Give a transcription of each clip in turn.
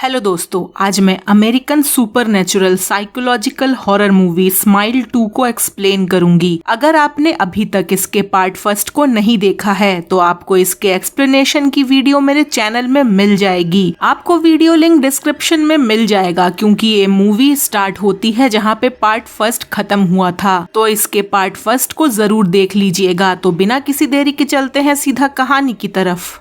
Hello दोस्तों, आज मैं American supernatural psychological horror movie smile 2 को एक्सप्लेन करूंगी। अगर आपने अभी तक इसके पार्ट फर्स्ट को नहीं देखा है तो आपको इसके एक्सप्लेनेशन की वीडियो मेरे चैनल में मिल जाएगी। आपको वीडियो लिंक डिस्क्रिप्शन में मिल जाएगा क्योंकि ये मूवी स्टार्ट होती है जहाँ पे पार्ट फर्स्ट खत्म हुआ था, तो इसके पार्ट फर्स्ट को जरूर देख लीजिएगा। तो बिना किसी देरी के चलते हैं सीधा कहानी की तरफ।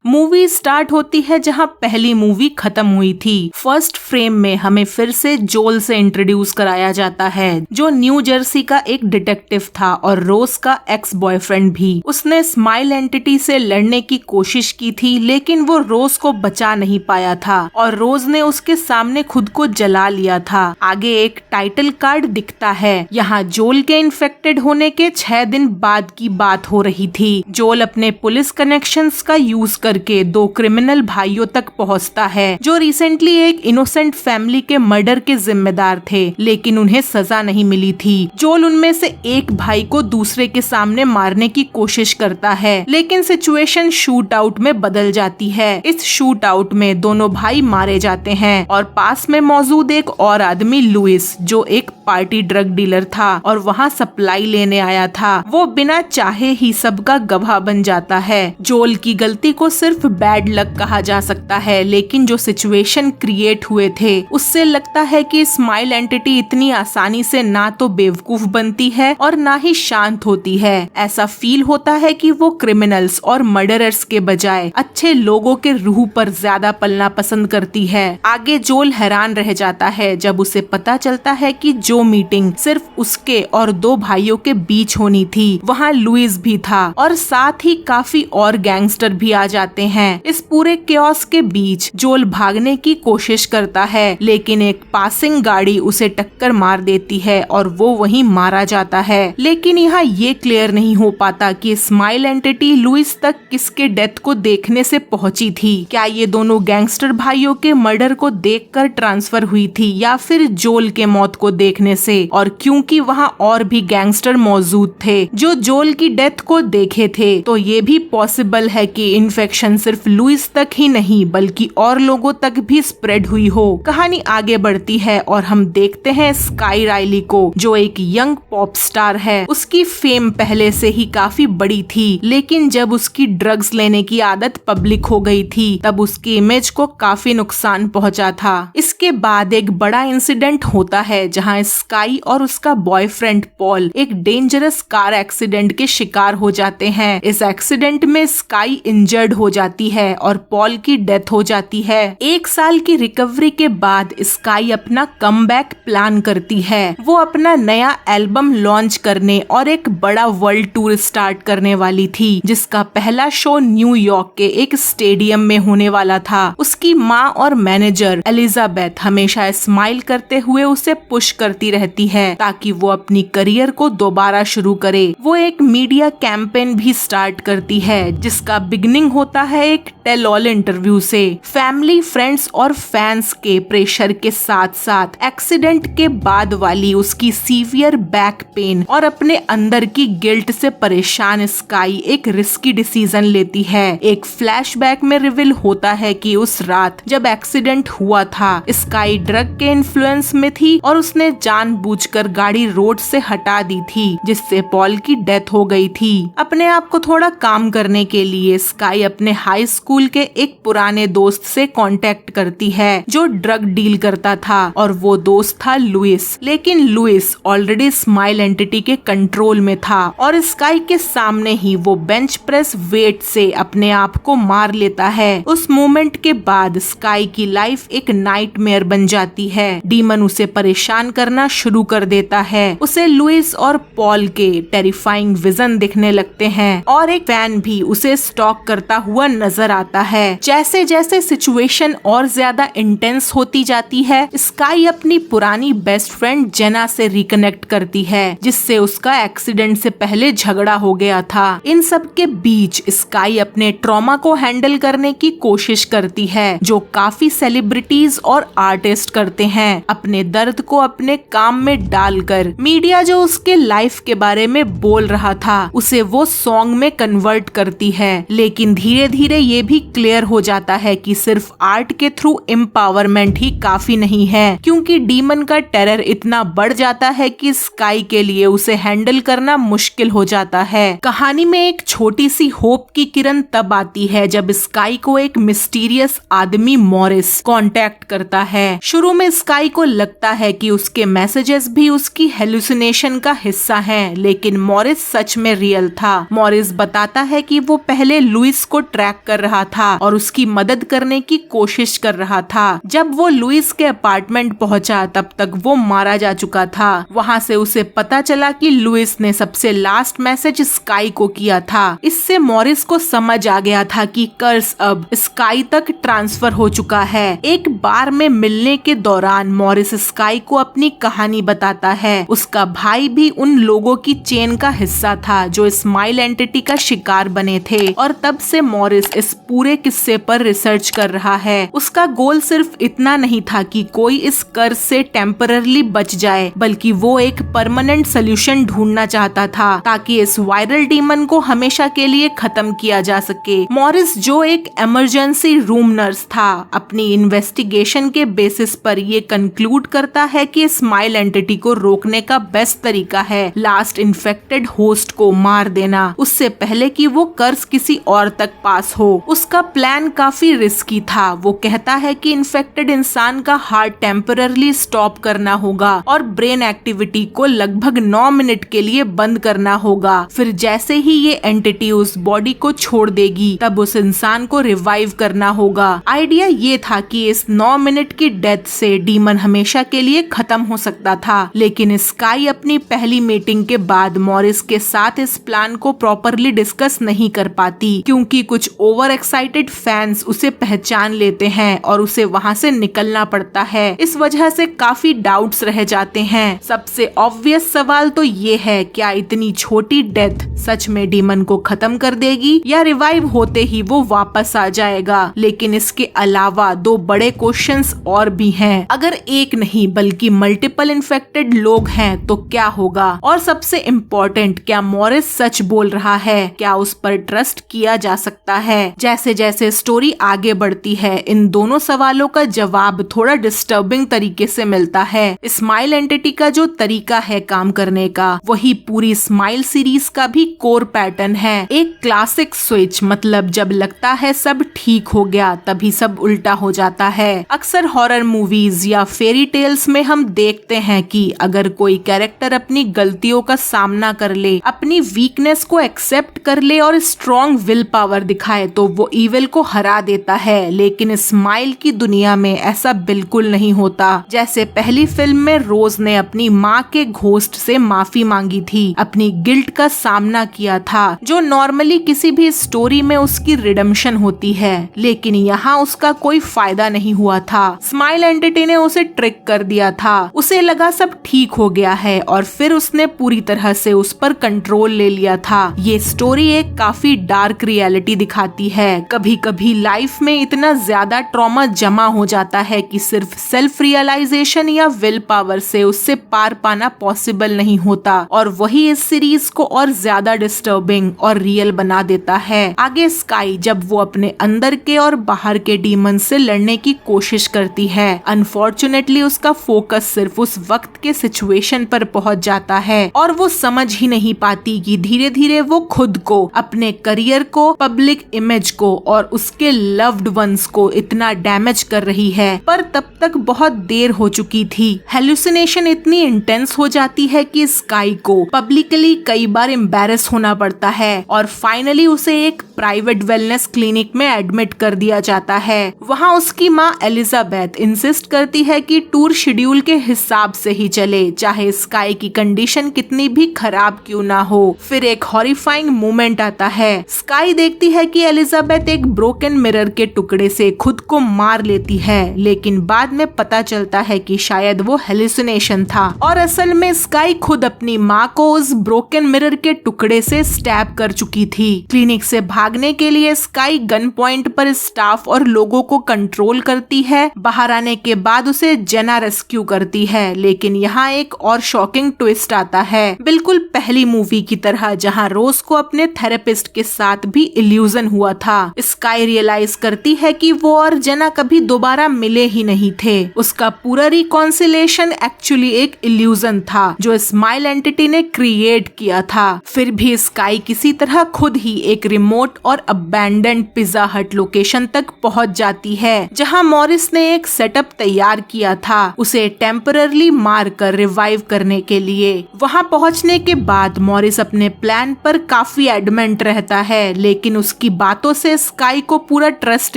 मूवी स्टार्ट होती है जहां पहली मूवी खत्म हुई थी। फर्स्ट फ्रेम में हमें फिर से जोल से इंट्रोड्यूस कराया जाता है, जो न्यू जर्सी का एक डिटेक्टिव था और रोज का एक्स बॉयफ्रेंड भी। उसने स्माइल एंटिटी से लड़ने की कोशिश की थी, लेकिन वो रोज को बचा नहीं पाया था और रोज ने उसके सामने खुद को जला लिया था। आगे एक टाइटल कार्ड दिखता है। यहाँ जोल के इन्फेक्टेड होने के 6 दिन बाद की बात हो रही थी। जोल अपने पुलिस कनेक्शंस का यूज करके 2 क्रिमिनल भाइयों तक पहुंचता है जो रिसेंटली एक इनोसेंट फैमिली के मर्डर के जिम्मेदार थे, लेकिन उन्हें सजा नहीं मिली थी। जोल उनमें से एक भाई को दूसरे के सामने मारने की कोशिश करता है, लेकिन सिचुएशन शूट आउट में बदल जाती है। इस शूट आउट में दोनों भाई मारे जाते हैं और पास में मौजूद एक और आदमी लुइस, जो एक पार्टी ड्रग डीलर था और वहाँ सप्लाई लेने आया था, वो बिना चाहे ही सबका गवाह बन जाता है। जोल की गलती को सिर्फ बैड लक कहा जा सकता है, लेकिन जो सिचुएशन क्रिएट हुए थे उससे लगता है कि स्माइल एंटिटी इतनी आसानी से ना तो बेवकूफ बनती है और ना ही शांत होती है। ऐसा फील होता है कि वो क्रिमिनल्स और मर्डरर्स के बजाय अच्छे लोगों के रूह पर ज्यादा पलना पसंद करती है। आगे जोल हैरान रह जाता है जब उसे पता चलता है कि जो मीटिंग सिर्फ उसके और 2 भाइयों के बीच होनी थी, वहाँ लुइस भी था और साथ ही काफी और गैंगस्टर भी आ जाते हैं। इस पूरे केओस के बीच जोल भागने की कोशिश करता है, लेकिन एक पासिंग गाड़ी उसे टक्कर मार देती है और वो वहीं मारा जाता है। लेकिन यहाँ ये क्लियर नहीं हो पाता कि स्माइल एंटिटी लुइस तक किसके डेथ को देखने से पहुंची थी। क्या ये दोनों गैंगस्टर भाइयों के मर्डर को देखकर ट्रांसफर हुई थी या फिर जोल के मौत को देखने से? और क्योंकि वहाँ और भी गैंगस्टर मौजूद थे जो जोल की डेथ को देखे थे, तो ये भी पॉसिबल है कि इन्फेक्शन सिर्फ लुइस तक ही नहीं बल्कि और लोगों तक भी स्प्रेड हुई हो। कहानी आगे बढ़ती है और हम देखते हैं स्काई राइली को, जो एक यंग पॉप स्टार है। उसकी फेम पहले से ही काफी बड़ी थी, लेकिन जब उसकी ड्रग्स लेने की आदत पब्लिक हो गई थी तब उसकी इमेज को काफी नुकसान पहुंचा था। इसके बाद एक बड़ा इंसिडेंट होता है जहां स्काई और उसका बॉयफ्रेंड पॉल एक डेंजरस कार एक्सीडेंट के शिकार हो जाते हैं। इस एक्सीडेंट में स्काई इंजर्ड हो जाती है और पॉल की डेथ हो जाती है। 1 साल की रिकवरी के बाद स्काई अपना कमबैक प्लान करती है। वो अपना नया एल्बम लॉन्च करने और एक बड़ा वर्ल्ड टूर स्टार्ट करने वाली थी, जिसका पहला शो न्यूयॉर्क के एक स्टेडियम में होने वाला था। उसकी माँ और मैनेजर एलिजाबेथ हमेशा स्माइल करते हुए उसे पुश करती रहती है ताकि वो अपनी करियर को दोबारा शुरू करे। वो एक मीडिया कैंपेन भी स्टार्ट करती है जिसका बिगनिंग होता है एक टेल ऑल इंटरव्यू से। फैमिली, फ्रेंड्स और फैंस के प्रेशर के साथ साथ एक्सीडेंट के बाद वाली उसकी सीवियर बैक पेन और अपने अंदर की गिल्ट से परेशान स्काई एक रिस्की डिसीजन लेती है। एक फ्लैशबैक में रिवील होता है कि उस रात जब एक्सीडेंट हुआ था, स्काई ड्रग के इन्फ्लुएंस में थी और उसने जानबूझकर गाड़ी रोड से हटा दी थी, जिससे पॉल की डेथ हो गई थी। अपने आप को थोड़ा काम करने के लिए स्काई अपने हाई स्कूल के एक पुराने दोस्त से कांटेक्ट करती है जो ड्रग डील करता था, और वो दोस्त था लुइस। लेकिन लुइस ऑलरेडी स्माइल एंटिटी के कंट्रोल में था और स्काई के सामने ही वो बेंच प्रेस वेट से अपने आप को मार लेता है। उस मोमेंट के बाद स्काई की लाइफ एक नाइटमेयर बन जाती है। डीमन उसे परेशान करना शुरू कर देता है। उसे लुइस और पॉल के टेरिफाइंग विजन दिखने लगते हैं और एक फैन भी उसे स्टॉक करता हुआ नजर आता है। जैसे जैसे सिचुएशन और ज्यादा इंटेंस होती जाती है, स्काई अपनी पुरानी बेस्ट फ्रेंड जेना से रिकनेक्ट करती है, जिससे उसका एक्सीडेंट से पहले झगड़ा हो गया था। इन सब के बीच स्काई अपने ट्रॉमा को हैंडल करने की कोशिश करती है, जो काफी सेलिब्रिटीज और आर्टिस्ट करते हैं, अपने दर्द को अपने काम में डालकर। मीडिया जो उसके लाइफ के बारे में बोल रहा था, उसे वो सॉन्ग में कन्वर्ट करती है। लेकिन धीरे धीरे ये भी क्लियर हो जाता है कि सिर्फ आर्ट के थ्रू एम्पावरमेंट ही काफी नहीं है, क्योंकि डीमन का टेरर इतना बढ़ जाता है कि स्काई के लिए उसे हैंडल करना मुश्किल हो जाता है। कहानी में एक छोटी सी होप की किरण तब आती है जब स्काई को एक मिस्टीरियस आदमी मॉरिस कांटेक्ट करता है। शुरू में स्काई को लगता है कि उसके मैसेजेस भी उसकी हेलुसिनेशन का हिस्सा हैं, लेकिन मॉरिस सच में रियल था। मॉरिस बताता है कि वो पहले लुइस को ट्रैक कर रहा था और उसकी मदद करने की कोशिश कर रहा था। जब वो लुइस के अपार्टमेंट पहुंचा, तब तक वो मारा जा चुका था। वहाँ से उसे पता चला कि लुइस ने सबसे लास्ट मैसेज स्काई को किया था। इससे मॉरिस को समझ आ गया था कि कर्स अब स्काई तक ट्रांसफर हो चुका है। एक बार में मिलने के दौरान मॉरिस स्काई को अपनी कहानी बताता है। उसका भाई भी उन लोगों की चेन का हिस्सा था जो स्माइल एंटिटी का शिकार बने थे, और तब से मॉरिस इस पूरे किस्से पर रिसर्च कर रहा है। उसका गोल सिर्फ इतना नहीं था कि कोई इस कर्ज से टेम्पररली बच जाए, बल्कि वो एक परमानेंट सोल्यूशन ढूंढना चाहता था, ताकि इस वायरल डीमन को हमेशा के लिए खत्म किया जा सके। मॉरिस, जो एक इमरजेंसी रूम नर्स था, अपनी इन्वेस्टिगेशन के बेसिस पर ये कंक्लूड करता है कि स्माइल एंटिटी को रोकने का बेस्ट तरीका है लास्ट इन्फेक्टेड होस्ट को मार देना, उससे पहले कि वो कर्ज किसी और तक पास हो। उसका प्लान काफी रिस्की था। वो कहता है कि इन्फेक्टेड इंसान का हार्ट टेम्पररली स्टॉप करना होगा और ब्रेन एक्टिविटी को लगभग 9 मिनट के लिए बंद करना होगा। फिर जैसे ही ये एंटिटी उस बॉडी को छोड़ देगी, तब उस इंसान को रिवाइव करना होगा। आइडिया ये था कि इस 9 मिनट की डेथ से डीमन हमेशा के लिए खत्म हो सकता था, लेकिन स्काई अपनी पहली मीटिंग के बाद मॉरिस के साथ इस प्लान को प्रॉपरली डिस्कस नहीं कर पाती, क्योंकि कुछ ओवर एक्साइटेड फैंस उसे पहचान लेते हैं और उसे वहाँ से निकलना पड़ता है। इस वजह से काफी डाउट्स रह जाते हैं। सबसे ऑब्वियस सवाल तो ये है, क्या इतनी छोटी डेथ सच में डीमन को खत्म कर देगी, या रिवाइव होते ही वो वापस आ जाएगा? लेकिन इसके अलावा 2 बड़े क्वेश्चंस और भी हैं। अगर एक नहीं बल्कि मल्टीपल इन्फेक्टेड लोग हैं तो क्या होगा? और सबसे इम्पोर्टेंट, क्या मॉरिस सच बोल रहा है? क्या उस पर ट्रस्ट किया जा सकता है? जैसे जैसे स्टोरी आगे बढ़ती है, इन दोनों सवालों का जवाब थोड़ा डिस्टर्बिंग तरीके से मिलता है। स्माइल एंटिटी का जो तरीका है काम करने का, वही पूरी स्माइल सीरीज का भी कोर पैटर्न है। एक क्लासिक स्विच, मतलब जब लगता है सब ठीक हो गया, तभी सब उल्टा हो जाता है। अक्सर हॉरर मूवीज या फेरी टेल्स में हम देखते हैं कि अगर कोई कैरेक्टर अपनी गलतियों का सामना कर ले, अपनी वीकनेस को एक्सेप्ट कर ले और स्ट्रॉन्ग विल पावर दिखाए, तो वो इविल को हरा देता है। लेकिन स्माइल की दुनिया में ऐसा बिल्कुल नहीं होता। जैसे पहली फिल्म में रोज ने अपनी माँ के घोस्ट से माफी मांगी थी, अपनी गिल्ट का सामना किया था, जो नॉर्मली किसी भी स्टोरी में उसकी रिडेम्पशन होती है, लेकिन यहाँ उसका कोई फायदा नहीं हुआ था। स्माइल एंटिटी ने उसे ट्रिक कर दिया था। उसे लगा सब ठीक हो गया है और फिर उसने पूरी तरह से उस पर कंट्रोल ले लिया था। ये स्टोरी एक काफी डार्क रियलिटी दिखाती है। कभी कभी लाइफ में इतना ज्यादा ट्रॉमा जमा हो जाता है कि सिर्फ सेल्फ रियलाइजेशन या विल पावर से उससे पार पाना पॉसिबल नहीं होता, और वही इस सीरीज को और ज्यादा डिस्टर्बिंग और रियल बना देता है। आगे स्काई जब वो अपने अंदर के और बाहर के डीमन से लड़ने की कोशिश करती है, अनफॉर्चुनेटली उसका फोकस सिर्फ उस वक्त के सिचुएशन पर पहुंच जाता है और वो समझ ही नहीं पाती कि धीरे धीरे वो खुद को, अपने करियर को, पब्लिक इमेज को और उसके लव्ड वंस को इतना डैमेज कर रही है। पर तब तक बहुत देर हो चुकी थी। हेलुसिनेशन इतनी इंटेंस हो जाती है कि स्काई को पब्लिकली कई बार एम्बैरेस होना पड़ता है और फाइनली उसे एक प्राइवेट वेलनेस क्लिनिक में एडमिट कर दिया जाता है। वहाँ उसकी माँ एलिजाबेथ इंसिस्ट करती है कि टूर शेड्यूल के हिसाब से ही चले, चाहे स्काई की कंडीशन कितनी भी खराब क्यों ना हो। फिर एक हॉरिफाइंग मोमेंट आता है। स्काई देखती है कि एलिजाबेथ एक ब्रोकन मिरर के टुकड़े से खुद को मार लेती है, लेकिन बाद में पता चलता है कि शायद वो हेलुसिनेशन था और असल में स्काई खुद अपनी माँ को उस ब्रोकन मिरर के टुकड़े से स्टैब कर चुकी थी। क्लिनिक से भागने के लिए स्काई गन पॉइंट पर स्टाफ और लोगों को कंट्रोल करती है। बाहर आने के बाद उसे जेना रेस्क्यू करती है, लेकिन यहाँ एक और शॉकिंग ट्विस्ट आता है, बिल्कुल पहली मूवी की तरह जहाँ रोज को अपने थेरेपिस्ट के साथ भी इल्यूजन हुआ था। स्काई रियलाइज करती है कि वो और जेना कभी दोबारा मिले ही नहीं थे। उसका पूरा रिकॉन्सिलेशन एक्चुअली एक इल्यूजन था जो स्माइल एंटिटी ने क्रिएट किया था। फिर भी स्काई किसी तरह खुद ही एक रिमोट और अबैंडन्ड पिज्जा हट लोकेशन तक पहुंच जाती है, जहां मॉरिस ने एक सेटअप तैयार किया था उसे टेम्पररली मार कर रिवाइव करने के लिए। वहां पहुंचने के बाद मॉरिस अपने प्लान पर काफी एडमेंट रहता है, लेकिन उसकी बातों से स्काई को पूरा ट्रस्ट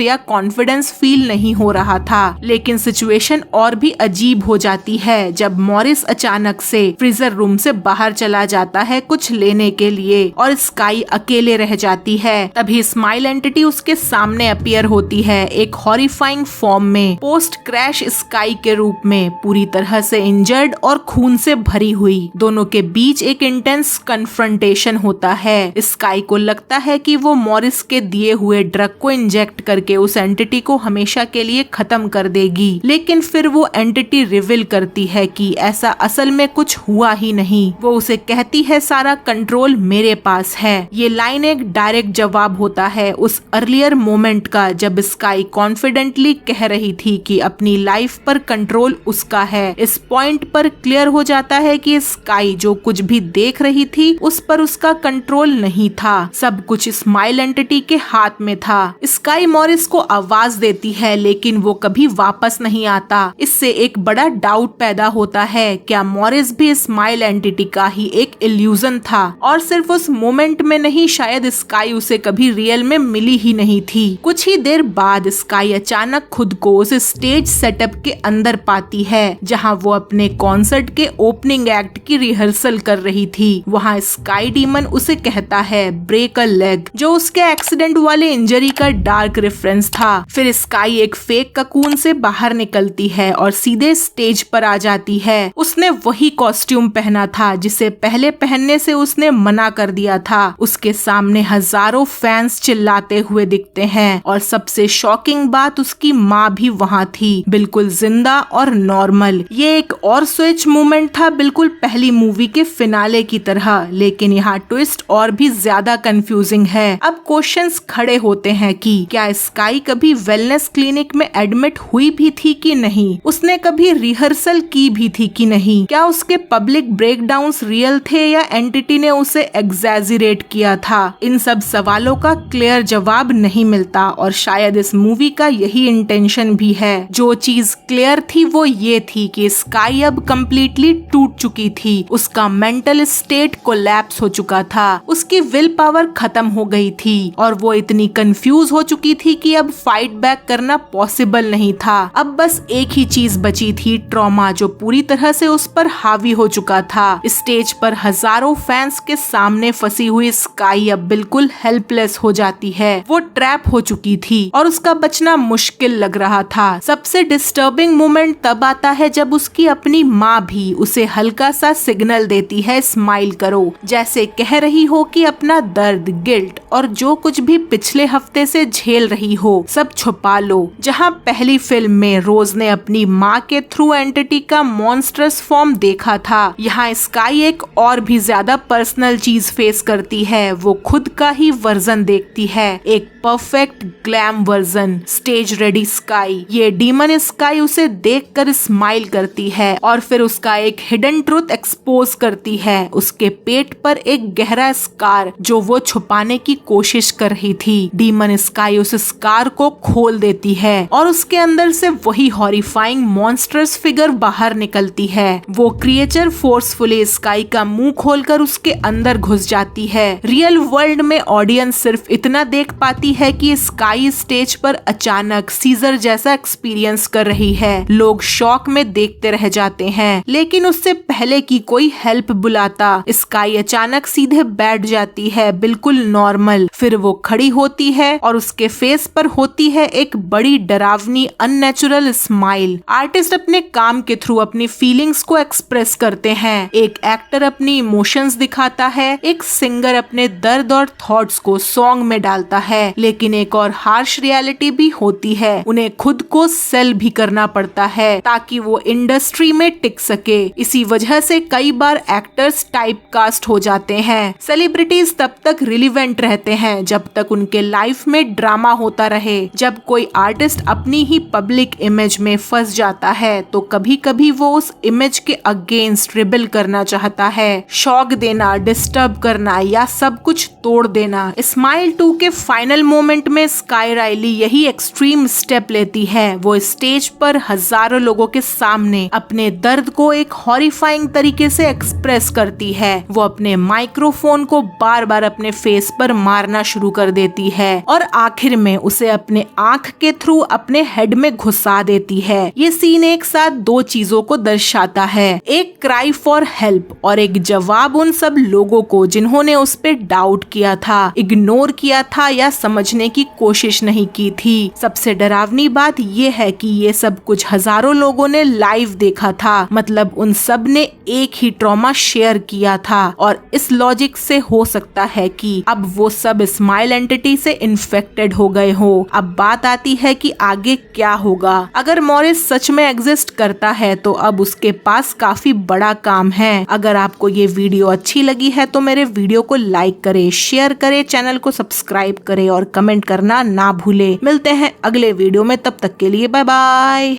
या कॉन्फिडेंस फील नहीं हो रहा था। लेकिन सिचुएशन और भी अजीब हो जाती है जब मॉरिस अचानक से फ्रीजर रूम से बाहर चला जाता है कुछ लेने के लिए और स्काई अकेले रह जाती है। तभी स्माइल एंटिटी उसके सामने अपीयर होती है एक हॉरिफाइंग फॉर्म में, पोस्ट क्रैश स्काई के रूप में, पूरी तरह से इंजर्ड और खून से भरी हुई। दोनों के बीच एक इंटेंस कन्फ्रंटेशन होता है। स्काई को लगता है कि वो मॉरिस के दिए हुए ड्रग को इंजेक्ट करके उस एंटिटी को हमेशा के लिए खत्म कर देगी, लेकिन फिर वो एंटिटी रिवील करती है कि ऐसा असल में कुछ हुआ ही नहीं। वो उसे कहती है सारा कंट्रोल मेरे पास है। ये लाइन एक डायरेक्ट जवाब होता है उस अर्लियर मोमेंट का जब स्काई कॉन्फिडेंटली कह रही थी कि अपनी लाइफ पर कंट्रोल उसका है। इस पॉइंट पर क्लियर हो जाता है कि स्काई जो कुछ भी देख रही थी उस पर उसका कंट्रोल नहीं था, सब कुछ स्माइल एंटिटी के हाथ में था। स्काई मॉरिस को आवाज देती है लेकिन वो कभी वापस नहीं आता। इससे एक बड़ा डाउट पैदा होता है, क्या मॉरिस भी स्माइल एंटिटी का ही एक इल्यूजन था और सिर्फ उस मोमेंट में नहीं, शायद स्काई उसे कभी रियल में मिली ही नहीं थी। कुछ ही देर बाद स्काई अचानक खुद को उस स्टेज सेटअप के अंदर पाती है जहां वो अपने कॉन्सर्ट के ओपनिंग एक्ट की रिहर्सल कर रही थी। वहां स्काई डीमन उसे कहता है ब्रेक अ लेग, जो उसके एक्सीडेंट वाले इंजरी का डार्क रेफरेंस था। फिर स्काई एक फेक ककून से बाहर निकलती है और सीधे स्टेज पर आ जाती है। उसने वही कॉस्ट्यूम पहना था जिसे पहले पहनने से उसने मना कर दिया था। उसके सामने हजारों फैंस चिल्लाते हुए दिखते हैं और सबसे शॉकिंग बात, उसकी माँ भी वहाँ थी, बिल्कुल जिंदा और नॉर्मल। ये एक और स्विच मूवमेंट था, बिल्कुल पहली मूवी के फिनाले की तरह, लेकिन यहाँ ट्विस्ट और भी ज्यादा कंफ्यूजिंग है। अब क्वेश्चंस खड़े होते हैं कि क्या स्काई कभी वेलनेस क्लिनिक में एडमिट हुई भी थी कि नहीं, उसने कभी रिहर्सल की भी थी कि नहीं, क्या उसके पब्लिक ब्रेकडाउन्स रियल थे या एंटिटी ने उसे एग्जैजरेट किया था। इन सब सवालों का क्लियर जवाब नहीं मिलता और शायद इस मूवी का यही इंटेंशन भी है। जो चीज क्लियर थी वो ये थी कि स्काई अब कम्प्लीटली टूट चुकी थी, उसका मेंटल स्टेट कोलैप्स हो चुका था, उसकी विल पावर खत्म हो गई थी और वो इतनी कंफ्यूज हो चुकी थी कि अब फाइट बैक करना पॉसिबल नहीं था। अब बस एक ही चीज बची थी, ट्रॉमा, जो पूरी तरह से उस पर हावी हो चुका था। स्टेज पर हजारों फैंस के सामने फंसी हुई स्काई अब बिल्कुल हेल्पलेस हो जाती है। वो ट्रैप हो चुकी थी और उसका बचना मुश्किल लग रहा था। सबसे डिस्टर्बिंग मोमेंट तब आता है जब उसकी अपनी माँ भी उसे हल्का सा सिग्नल देती है, स्माइल करो, जैसे कह रही हो कि अपना दर्द, गिल्ट और जो कुछ भी पिछले हफ्ते से झेल रही हो सब छुपा लो। जहाँ पहली फिल्म में रोज ने अपनी माँ के थ्रू एंटिटी का मॉन्स्ट्रस फॉर्म देखा था, यहाँ स्काई एक और भी ज्यादा पर्सनल चीज फेस करती है। वो खुद का ही वर्जन देखती है, एक perfect glam version, stage ready sky. ये डीमन स्काई उसे देखकर स्माइल करती है और फिर उसका एक हिडन ट्रुथ एक्सपोज करती है, उसके पेट पर एक गहरा स्कार जो वो छुपाने की कोशिश कर रही थी। डीमन स्काई उस स्कार को खोल देती है और उसके अंदर से वही हॉरिफाइंग मॉन्स्टर्स फिगर बाहर निकलती है। वो क्रिएचर फोर्सफुली स्काई का मुंह खोलकर उसके अंदर घुस जाती है। रियल वर्ल्ड में ऑडियंस सिर्फ इतना देख पाती है कि स्काई स्टेज पर अचानक सीजर जैसा एक्सपीरियंस कर रही है। लोग शॉक में देखते रह जाते हैं, लेकिन उससे पहले कि कोई हेल्प बुलाता, स्काई अचानक सीधे बैठ जाती है, बिल्कुल नॉर्मल। फिर वो खड़ी होती है और उसके फेस पर होती है एक बड़ी डरावनी अननेचुरल स्माइल। आर्टिस्ट अपने काम के थ्रू अपनी फीलिंग्स को एक्सप्रेस करते हैं। एक एक्टर अपनी इमोशंस दिखाता है, एक सिंगर अपने दर्द और थॉट्स को सॉन्ग में डालता है। लेकिन एक और हार्श रियलिटी भी होती है, उन्हें खुद को सेल भी करना पड़ता है ताकि वो इंडस्ट्री में टिक सके। इसी वजह से कई बार एक्टर्स टाइप कास्ट हो जाते हैं। सेलिब्रिटीज तब तक रिलीवेंट रहते हैं जब तक उनके लाइफ में ड्रामा होता रहे। जब कोई आर्टिस्ट अपनी ही पब्लिक इमेज में फंस जाता है तो कभी कभी वो उस इमेज के अगेंस्ट रिबेल करना चाहता है, शॉक देना, डिस्टर्ब करना या सब कुछ तोड़ देना। स्माइल 2 के फाइनल मोमेंट में स्काई राइली यही एक्सट्रीम स्टेप लेती है। वो स्टेज पर हजारों लोगों के सामने अपने दर्द को एक हॉरिफाइंग तरीके से एक्सप्रेस करती है। वो अपने माइक्रोफोन को बार बार अपने फेस पर मारना शुरू कर देती है और आखिर में उसे अपने आंख के थ्रू अपने हेड में घुसा देती है। ये सीन एक साथ दो चीजों को दर्शाता है, एक क्राई फॉर हेल्प और एक जवाब उन सब लोगों को जिन्होंने उस पे डाउट किया था, इग्नोर किया था या समझने की कोशिश नहीं की थी। सबसे डरावनी बात ये है कि ये सब कुछ हजारों लोगों ने लाइव देखा था, मतलब उन सब ने एक ही ट्रॉमा शेयर किया था और इस लॉजिक से हो सकता है कि अब वो सब स्माइल एंटिटी से इन्फेक्टेड हो गए हो। अब बात आती है कि आगे क्या होगा। अगर मॉरिस सच में एग्जिस्ट करता है तो अब उसके पास काफी बड़ा काम है। अगर आपको ये वीडियो अच्छी लगी है तो मेरे वीडियो को लाइक करे, शेयर करे, चैनल को सब्सक्राइब करे और कमेंट करना ना भूले। मिलते हैं अगले वीडियो में, तब तक के लिए बाय बाय।